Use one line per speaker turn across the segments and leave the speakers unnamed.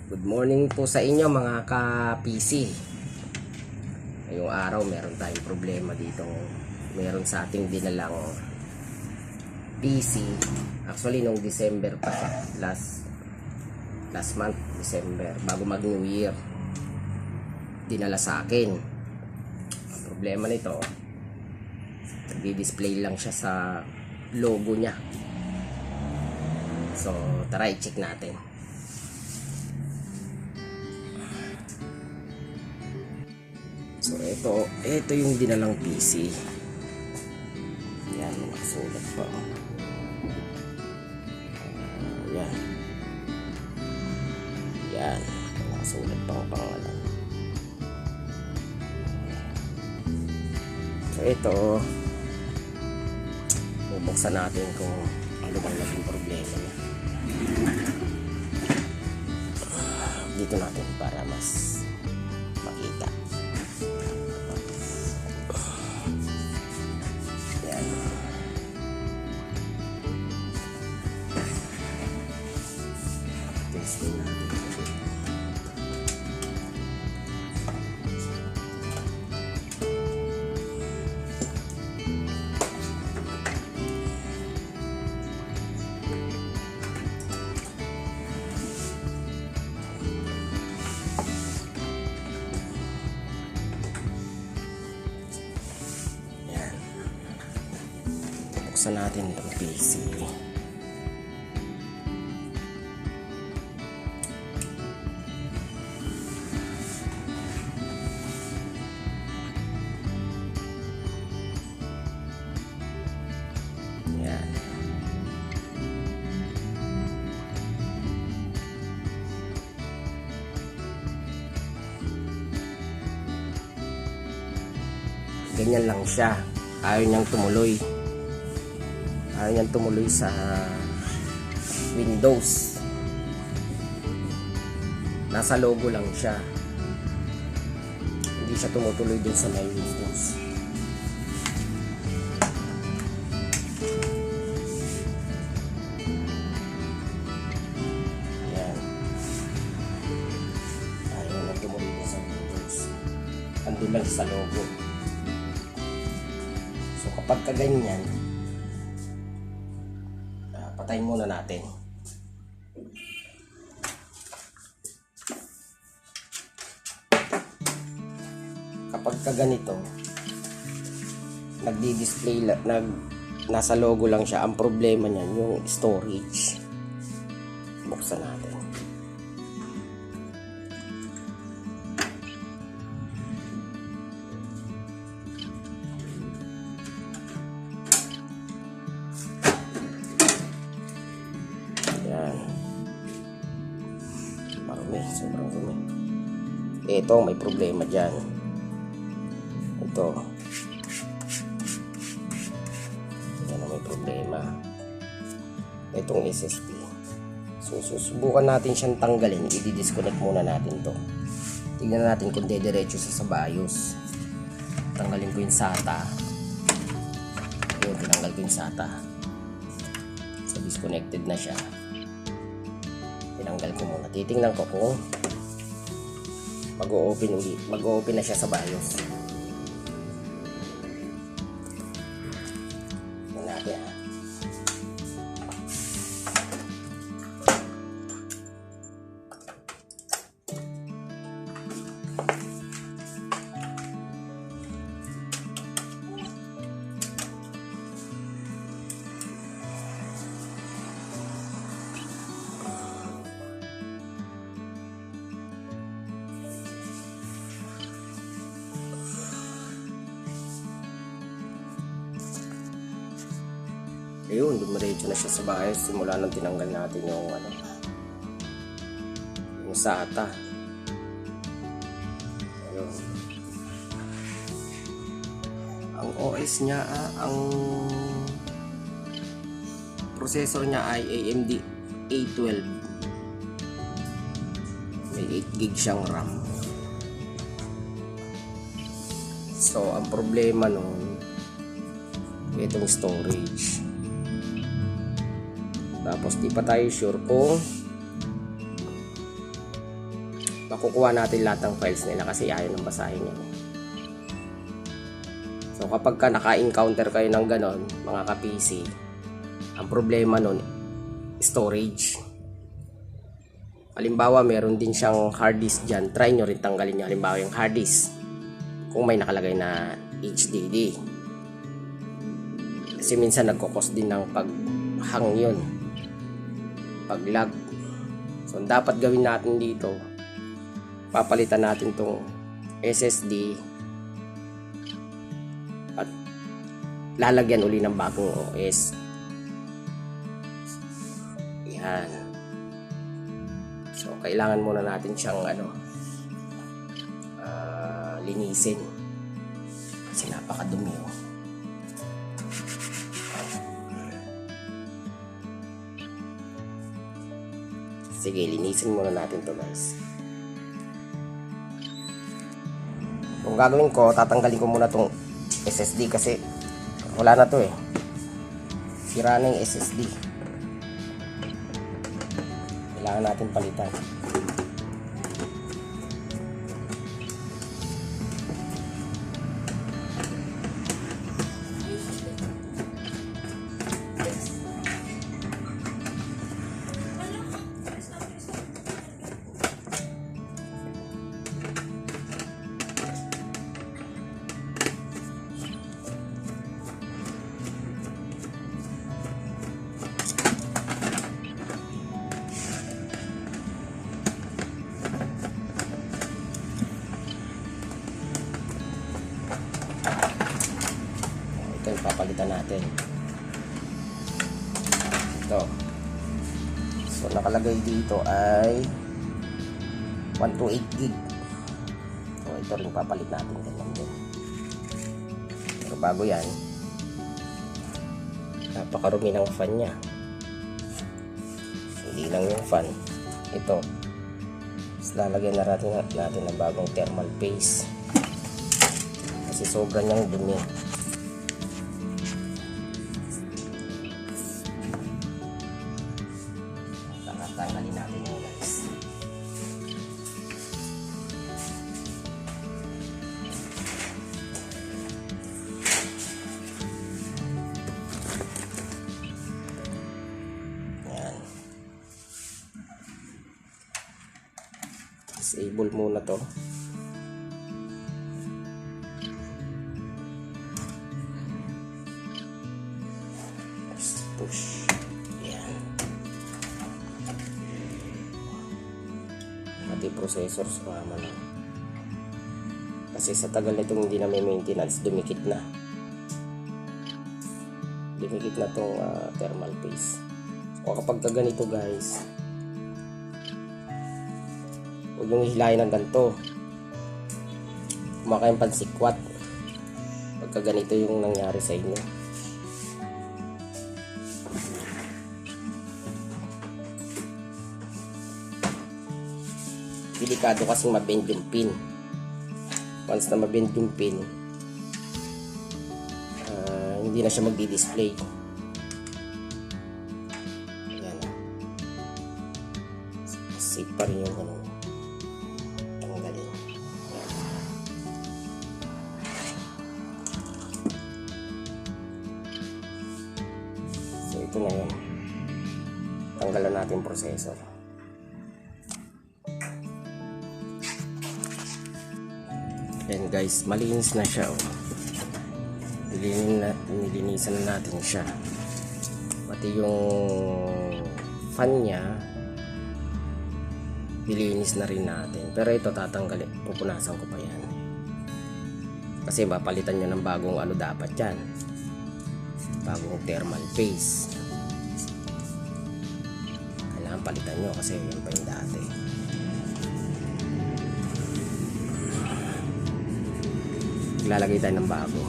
Good morning po sa inyo mga ka-PC. Ngayong araw meron tayong problema dito. Meron sa ating dinalang PC. Actually nung December pa, last month, December, bago mag New Year, dinala sa akin. Ang problema nito, nagdi-display lang siya sa logo niya. So tara i-check natin. So ito yung dinalang PC. Yan, nakasulat pa. Yan. Yan, nakasulat pa ang pangalan. So ito, bubuksan natin kung ano bang naging problema niya. Dito natin para mas makita. Yan. Testing natin. Buksan natin itong PC. Yan. Ganyan lang siya. Ayaw niyang tumuloy. Ayaw niyang tumuloy sa Windows. Nasa logo lang siya. Hindi siya tumutuloy dun sa may Windows. Ayan. Ayaw niyang tumuloy dun sa Windows. Andun lang sa logo. So kapag kaganyan, patayin muna natin. Kapag ganito, nagdi-display nasa logo lang siya. Ang problema niyan yung storage. Buksan natin. Marumi, sobrang rumi. Ito, may problema dyan. Ito. Yan ang may problema. Itong SSD. So, susubukan natin siyang tanggalin. I-disconnect muna natin to. Tignan natin kung dediretso sa BIOS. Tanggalin ko yung SATA. Ayun, tinanggal ko yung SATA. So, disconnected na siya. Tinanggal ko muna. Titingnan ko kung mag-o-open ulit. Mag-o-open na siya sa BIOS. Tingnan natin ha. Ayun, dumiretso na siya sa BIOS simula nang tinanggal natin yung yung SATA. Ayun. Ang OS niya, ang processor niya ay AMD A12. May 8 GB siyang RAM. So, ang problema nun, itong storage. Tapos di pa tayo sure kung makukuha natin lahat ng files nila kasi ayaw nang basahin yun. So kapag ka naka-encounter kayo ng ganon, mga ka-PC, ang problema nun, storage. Halimbawa, meron din siyang hard disk dyan, try nyo rin tanggalin nyo. Halimbawa yung hard disk, kung may nakalagay na HDD. Kasi minsan nagkukos din ng pag-hang yun, pag-lag. So dapat gawin natin dito, papalitan natin tong SSD at lalagyan uli ng bagong OS. Yan. So kailangan muna natin siyang linisin kasi napakadumi oh. Sige, linisin muna natin to guys. Kung gagawin ko, tatanggalin ko muna tong SSD kasi wala na to eh. Sira na yung SSD. Kailangan natin palitan. Ito yung papalitan natin. Ito. So nakalagay dito ay 128 gig. So ito rin papalit natin din. Pero bago yan, napakarumi ng fan nya. Hindi lang yung fan, ito lalagyan na natin ng bagong thermal paste kasi sobra niyang dumi. Tanggalin natin yun guys. Yan. Disable muna to. Push. Pati processor sumama na kasi sa tagal nitong hindi na may maintenance, dumikit na tong thermal paste. O kapag ganito guys, huwag yung hilahin ng ganito, kumakayang pansikwat pagka ganito yung nangyari sa inyo. Delikado kasi mabend yung pin. Once na mabend yung pin, hindi na siya magdi-display. Ayan. Safe pa rin yung tanggalin. So ito na yun. Tanggalan natin yung processor. Ayan guys, malinis na siya oh. Nilinisan na natin siya. Pati yung fan nya nilinis na rin natin. Pero ito tatanggalin, pupunasan ko pa yan. Kasi mapalitan nyo ng bagong dapat yan. Bagong thermal paste. Kailangan palitan nyo kasi yun pa yung dati. Lalagay tayo ng bago.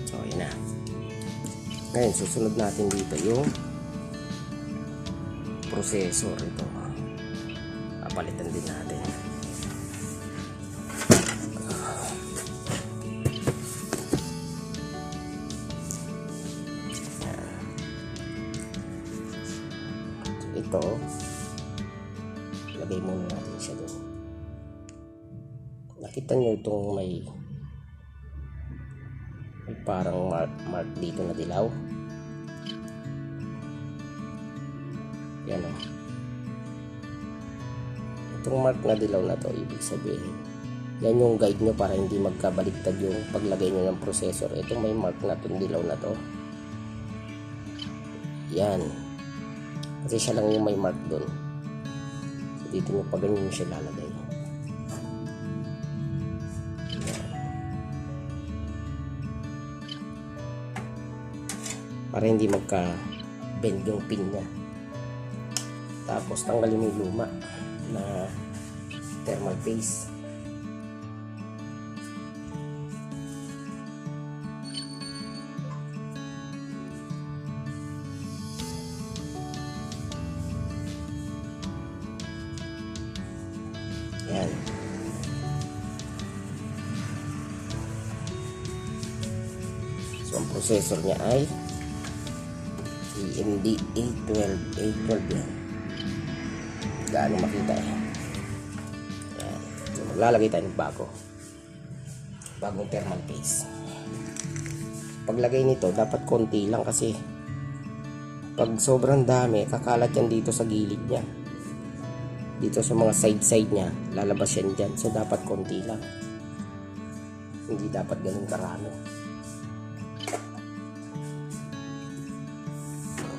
So yun na. Ngayon susunod natin dito yung processor. Ito papalitan din natin. ito. Lagay muna natin siya doon. Nakita nyo itong may parang mark dito na dilaw. Yan o. Itong mark na dilaw na to, ibig sabihin yan yung guide nyo para hindi magkabaliktad yung paglagay nyo ng processor. Ito may mark na itong dilaw na to. Yan. Kasi siya lang yung may mark doon. So dito nyo pa ganyan siya lalagay. Para hindi magka-bend yung pin niya. Tapos tanggalin mo yung luma na thermal paste. Yan. So ang processor niya ay AMD A12 yan. Gaano makita eh. Yan. So maglalagay tayo ng bagong thermal paste. Paglagay nito dapat konti lang kasi pag sobrang dami kakalat yan dito sa gilid niya, dito sa mga side niya, lalabas yan dyan. So dapat konti lang, hindi dapat ganun karami.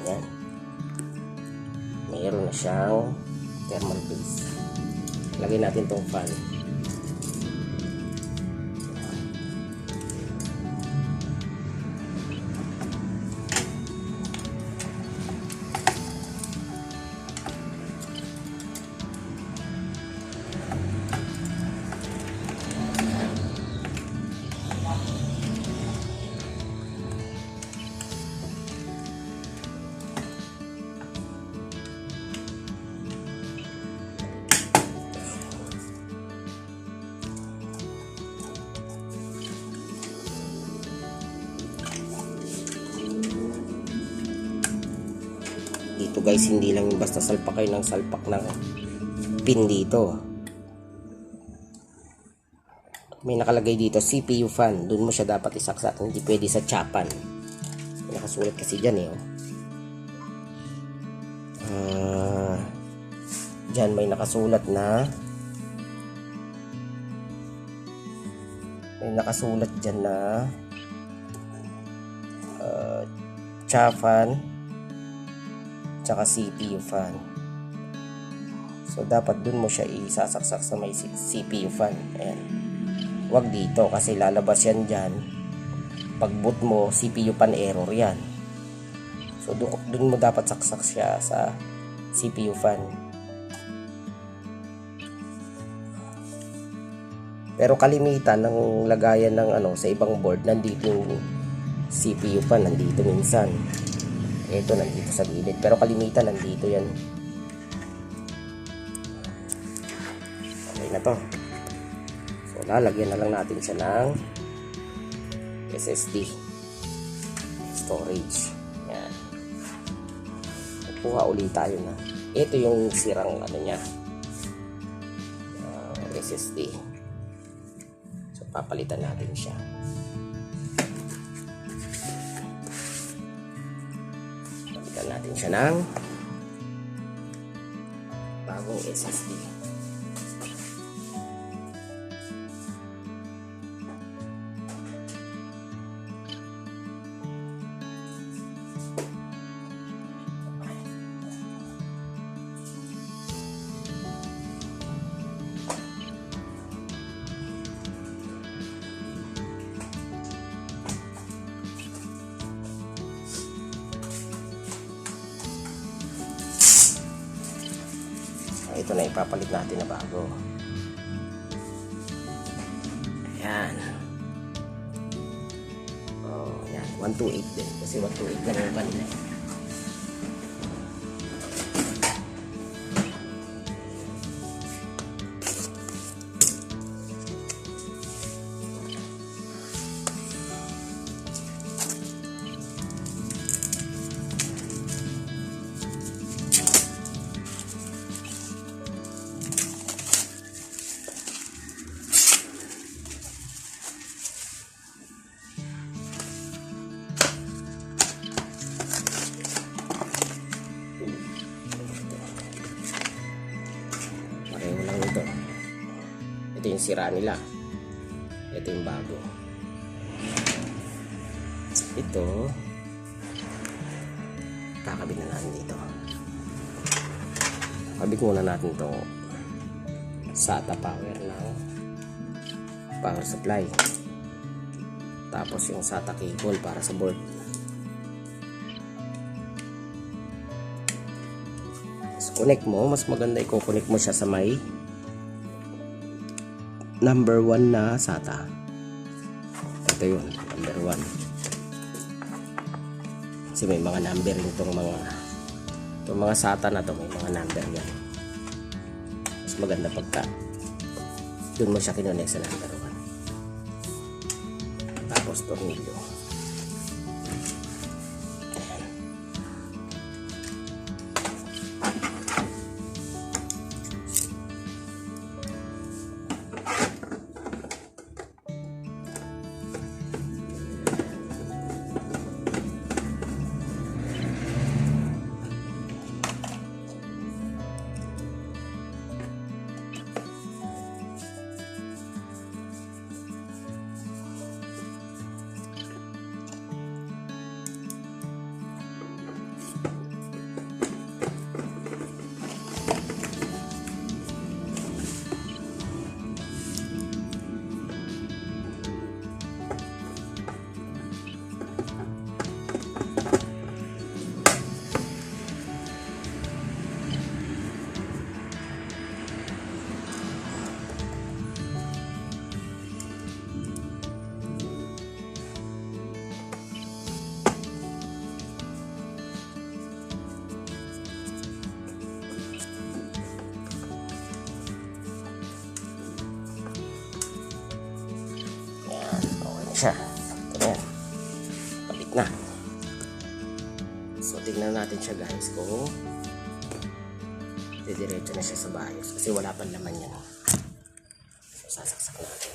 Yan, mayroon na siyang thermal paste. Lagay natin tong fan. Dito guys, hindi lang yung basta salpak kayo ng salpak ng pin dito. May nakalagay dito CPU fan, doon mo siya dapat isaksak, hindi pwede sa chapan. May nakasulat kasi dyan eh. Dyan may nakasulat dyan na chapan tsaka CPU fan. So dapat dun mo siya isasaksak sa may CPU fan. Ayan. Wag dito kasi lalabas yan dyan. Pag boot mo, CPU fan error yan. So dun mo dapat saksak siya sa CPU fan. Pero kalimitan ng lagayan ng sa ibang board, nandito yung CPU fan, nandito minsan. Ito nandito sa gilid, pero kalimitan nandito yan. Okay na to. So lalagyan na lang natin siya ng SSD storage. Yan. Kuha ulit tayo na. Ito yung sirang niya, SSD. So papalitan natin siya. Natin siya ng bagong SSD. Ito na ipapalit natin na bago. Ayan. Oh, yan. 128 din. Kasi 128 lang yung kanila. yung sira nila. Ito yung bago. Ito, kakabit na natin dito. Kakabit muna natin itong SATA power ng power supply. Tapos yung SATA cable para sa board. Connect mo, mas maganda i-connect mo siya sa may number 1 na SATA. Ito yun, number 1. Kasi may mga number itong mga SATA na to, may mga number yan. Mas maganda pagka doon mo siya kinonect sa number 1. Tapos tornilyo. Siya. Ito yan. Kapit na. So, tignan natin siya guys kung didiretso na siya sa BIOS kasi wala pang laman yan. So, sasaksak natin.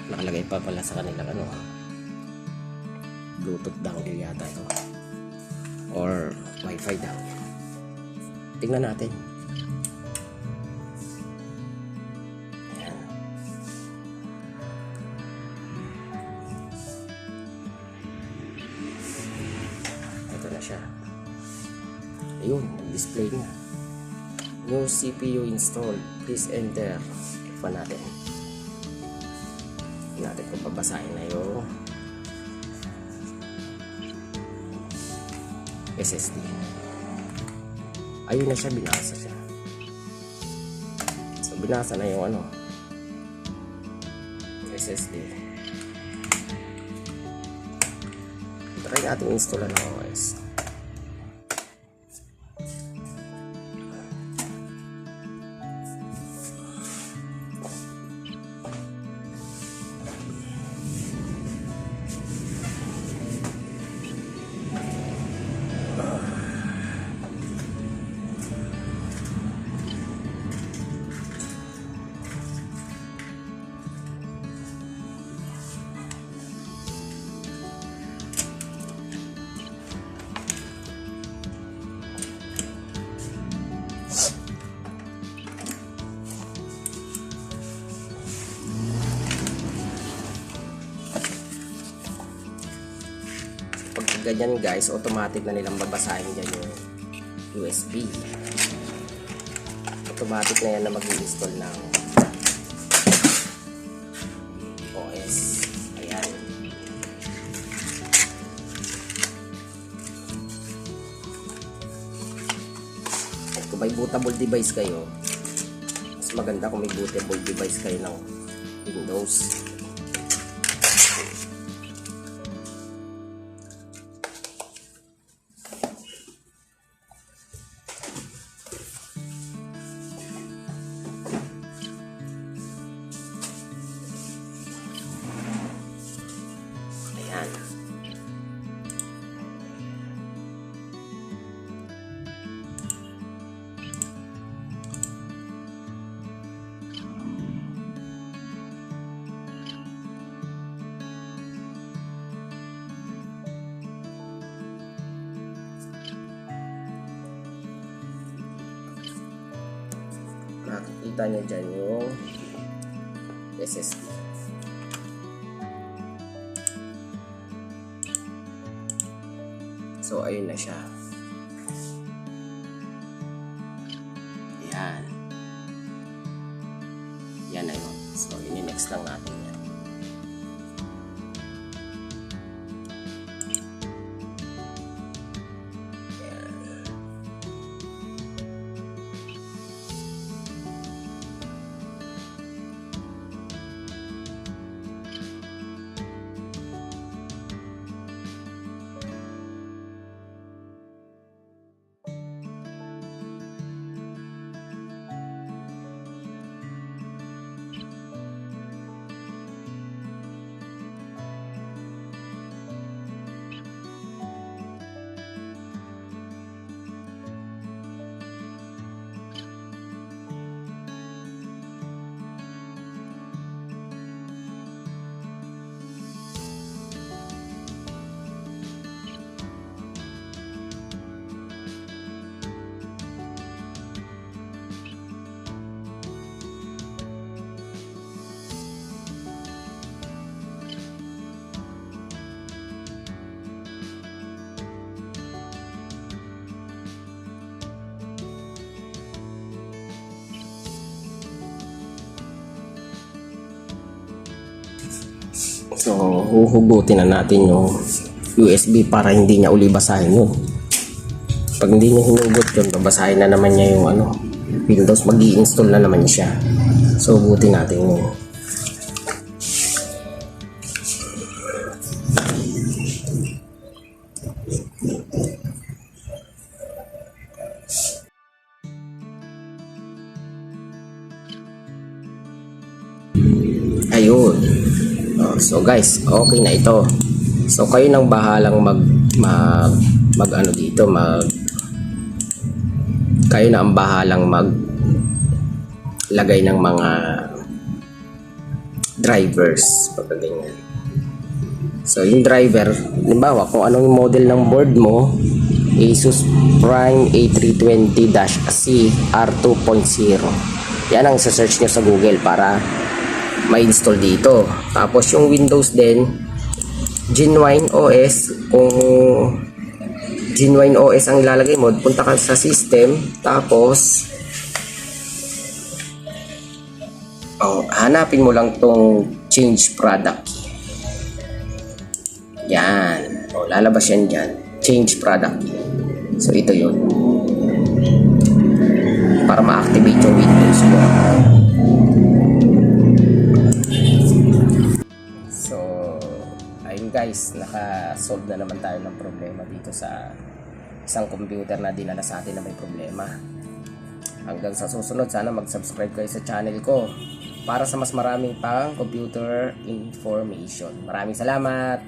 Nakalagay pa pala sa kanilang Bluetooth dongle yata ito or Wi-Fi dongle. Tingnan natin. Ayan. Ito na siya. Ayun, display niya. No CPU installed. Please enter. Pa natin. Natin kung babasahin na yung SSD. Ayun na siya, binasa siya. So binasa na yung SSD. Try natin installan ng OS. Ganyan guys, automatic na nilang babasahin dyan yung USB. Automatic na yan na mag-install ng OS. Ayan. At kung may bootable device kayo, mas maganda kung may bootable device kayo ng Windows. makikita nyo dyan yung SSD. So, ayun na siya. Ayan. Yan na yun. So, ini-next lang natin yan. So, huhugutin na natin yung USB para hindi niya uli basahin yun. Pag hindi niya hinugot yun, babasahin na naman niya yung Windows, mag-i-install na naman siya. So, hugutin natin yun. Ayun. So guys, okay na ito. So kayo nang bahalang kayo na ang bahalang lagay ng mga drivers pag ganyan. So yung driver, halimbawa kung anong model ng board mo, Asus Prime A320-C R2.0. Yan ang isa-search nyo sa Google para ma-install dito. Tapos yung Windows din, Genuine OS. Kung Genuine OS ang ilalagay mo, punta ka sa system, tapos hanapin mo lang tong change product. Yan. Lalabas yan dyan. Change product. So ito yun. Para ma-activate yung Windows mo. Guys, naka-solve na naman tayo ng problema dito sa isang computer na dinala sa atin na may problema. Hanggang sa susunod, sana mag-subscribe kayo sa channel ko para sa mas maraming pang computer information. Maraming salamat!